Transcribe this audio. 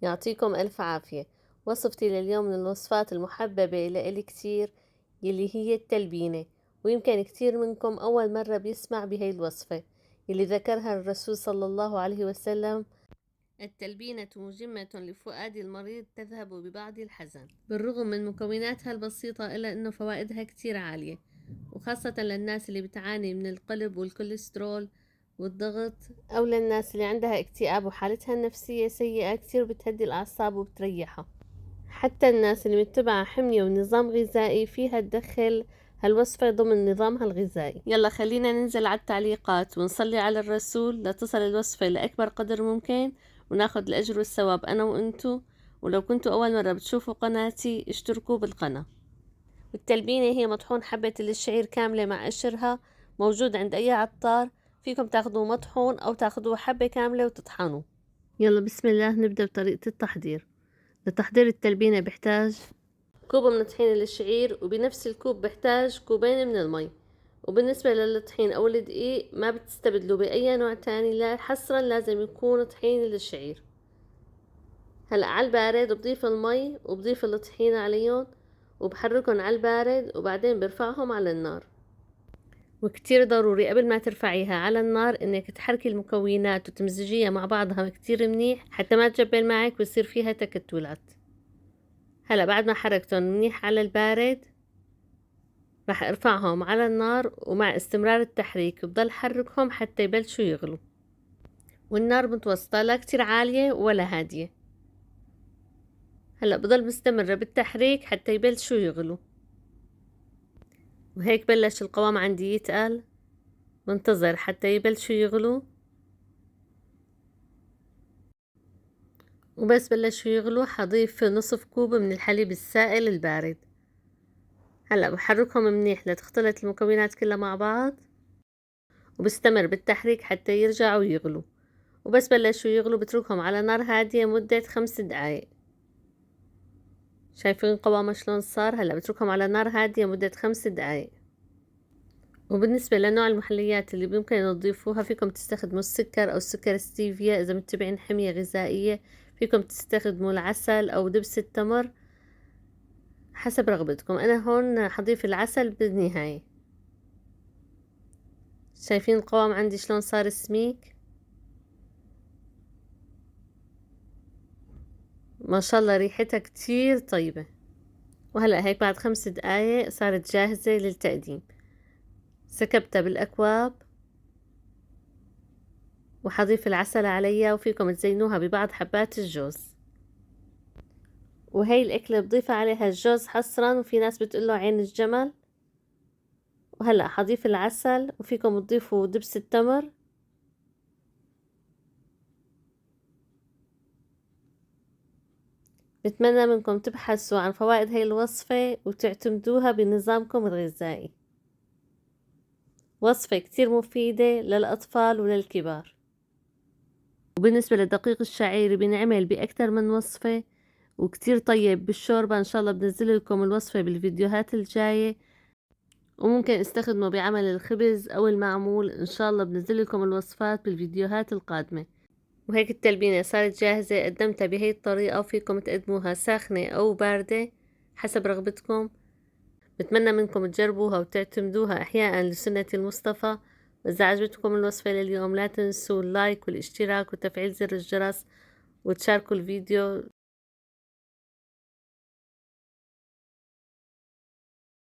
يعطيكم ألف عافية. وصفتي لليوم من الوصفات المحببة إلي كتير، يلي هي التلبينة. ويمكن كتير منكم أول مرة بيسمع بهي الوصفة يلي ذكرها الرسول صلى الله عليه وسلم: التلبينة مجمة لفؤاد المريض تذهب ببعض الحزن. بالرغم من مكوناتها البسيطة إلا أنه فوائدها كتير عالية، وخاصة للناس اللي بتعاني من القلب والكوليسترول والضغط، أو للناس اللي عندها اكتئاب وحالتها النفسية سيئة كتير، بتهدي الأعصاب وبتريحها. حتى الناس اللي متبعة حمية ونظام غذائي فيها تدخل هالوصفة ضمن نظامها الغذائي. يلا خلينا ننزل على التعليقات ونصلي على الرسول لتصل الوصفة لأكبر قدر ممكن، وناخد الأجر والثواب أنا وأنتو. ولو كنتوا أول مرة بتشوفوا قناتي اشتركوا بالقناة. والتلبينة هي مطحون حبة الشعير كاملة مع قشرها، موجود عند أي عطار. فيكم تاخدوه مطحون أو تاخدوه حبة كاملة وتطحنوه. يلا بسم الله نبدأ بطريقة التحضير. لتحضير التلبينة بحتاج كوب من طحين الشعير، وبنفس الكوب بحتاج كوبين من المي. وبالنسبة للطحين أو الدقيق ما بتستبدلوا بأي نوع تاني، لا حصرا لازم يكون طحين الشعير. هلأ على البارد بضيف المي وبضيف الطحين عليهم وبحركهم على البارد، وبعدين برفعهم على النار. وكتير ضروري قبل ما ترفعيها على النار انك تحركي المكونات وتمزجيها مع بعضها كتير منيح حتى ما تجبل معك ويصير فيها تكتلات. هلا بعد ما حركتهم منيح على البارد راح ارفعهم على النار، ومع استمرار التحريك بضل حركهم حتى يبلشوا يغلوا، والنار متوسطة لا كتير عالية ولا هادية. هلا بضل مستمرة بالتحريك حتى يبلشوا يغلوا. وهيك بلش القوام عندي يتقل، منتظر حتى يبلشوا يغلوا. وبس بلشوا يغلوا حضيف نصف كوب من الحليب السائل البارد. هلأ بحركهم منيح لتختلط المكونات كلها مع بعض، وبستمر بالتحريك حتى يرجعوا يغلوا. وبس بلشوا يغلوا بتركهم على نار هادية مدة 5 دقايق. شايفين قوامه شلون صار؟ هلأ بتركهم على نار هادية مدة 5 دقايق. وبالنسبة لنوع المحليات اللي ممكن تضيفوها، فيكم تستخدموا السكر أو السكر ستيفيا. إذا متبعين حمية غذائية فيكم تستخدموا العسل أو دبس التمر حسب رغبتكم. أنا هون حضيف العسل بالنهاية. شايفين القوام عندي شلون صار سميك؟ ما شاء الله ريحتها كتير طيبة. وهلأ هيك بعد 5 دقايق صارت جاهزة للتقديم. سكبتها بالأكواب وحضيف العسل عليها، وفيكم تزينوها ببعض حبات الجوز. وهي الأكلة بضيف عليها الجوز حصرا، وفي ناس بتقوله عين الجمل. وهلأ حضيف العسل، وفيكم تضيفوا دبس التمر. بتمنى منكم تبحثوا عن فوائد هاي الوصفة وتعتمدوها بنظامكم الغذائي. وصفة كتير مفيدة للأطفال وللكبار. وبالنسبة لدقيق الشعير بنعمل بأكتر من وصفة وكتير طيب بالشوربة. إن شاء الله بنزل لكم الوصفة بالفيديوهات الجاية، وممكن استخدمه بعمل الخبز أو المعمول. إن شاء الله بنزل لكم الوصفات بالفيديوهات القادمة. وهيك التلبينة صارت جاهزة. قدمتها بهي الطريقة، وفيكم تقدموها ساخنة أو باردة حسب رغبتكم. بتمنى منكم تجربوها وتعتمدوها إحياء لسنة المصطفى. وإذا عجبتكم الوصفة لليوم لا تنسوا اللايك والاشتراك وتفعيل زر الجرس، وتشاركوا الفيديو